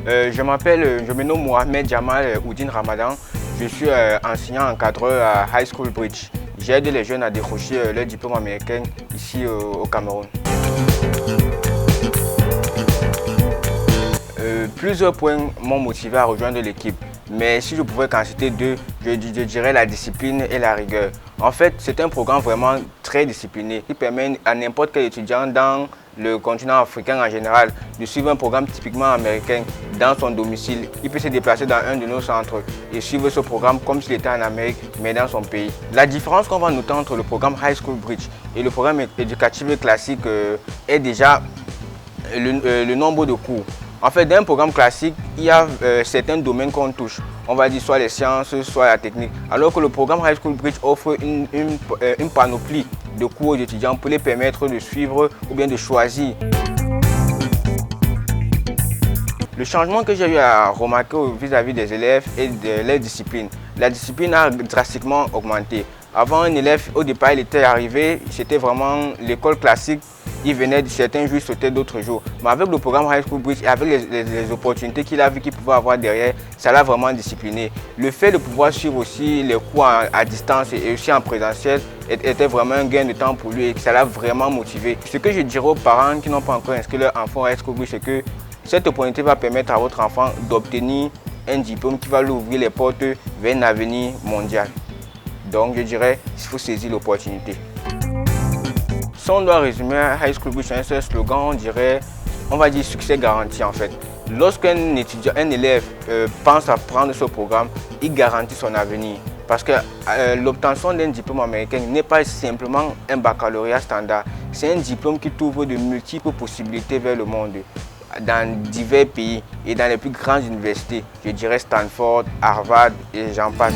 Je me nomme Mohamed Jamal Oudin Ramadan. Je suis enseignant encadreur à High School Bridge. J'aide les jeunes à décrocher leur diplôme américain ici au Cameroun. Plusieurs points m'ont motivé à rejoindre l'équipe, mais si je pouvais qu'en citer deux, je dirais la discipline et la rigueur. En fait, c'est un programme vraiment très discipliné qui permet à n'importe quel étudiant dans le continent africain en général de suivre un programme typiquement américain dans son domicile. Il peut se déplacer dans un de nos centres et suivre ce programme comme s'il était en Amérique, mais dans son pays. La différence qu'on va noter entre le programme High School Bridge et le programme éducatif classique est déjà le nombre de cours. En fait, dans un programme classique, il y a certains domaines qu'on touche. On va dire soit les sciences, soit la technique. Alors que le programme High School Bridge offre une panoplie de cours aux étudiants pour les permettre de suivre ou bien de choisir. Le changement que j'ai eu à remarquer vis-à-vis des élèves et de leur discipline. La discipline a drastiquement augmenté. Avant, un élève, au départ, il était arrivé, c'était vraiment l'école classique. Il venait certains jours, sautait d'autres jours. Mais avec le programme High School Bridge et avec les opportunités qu'il a vu qu'il pouvait avoir derrière, ça l'a vraiment discipliné. Le fait de pouvoir suivre aussi les cours à distance et aussi en présentiel était vraiment un gain de temps pour lui et ça l'a vraiment motivé. Ce que je dirais aux parents qui n'ont pas encore inscrit leur enfant à High School Bridge, c'est que cette opportunité va permettre à votre enfant d'obtenir un diplôme qui va lui ouvrir les portes vers un avenir mondial. Donc je dirais qu'il faut saisir l'opportunité. Si on doit résumer High School Bridge en un seul slogan, on va dire succès garanti en fait. Lorsqu'un élève pense à prendre ce programme, il garantit son avenir. Parce que l'obtention d'un diplôme américain n'est pas simplement un baccalauréat standard. C'est un diplôme qui t'ouvre de multiples possibilités vers le monde, dans divers pays et dans les plus grandes universités. Je dirais Stanford, Harvard et j'en passe.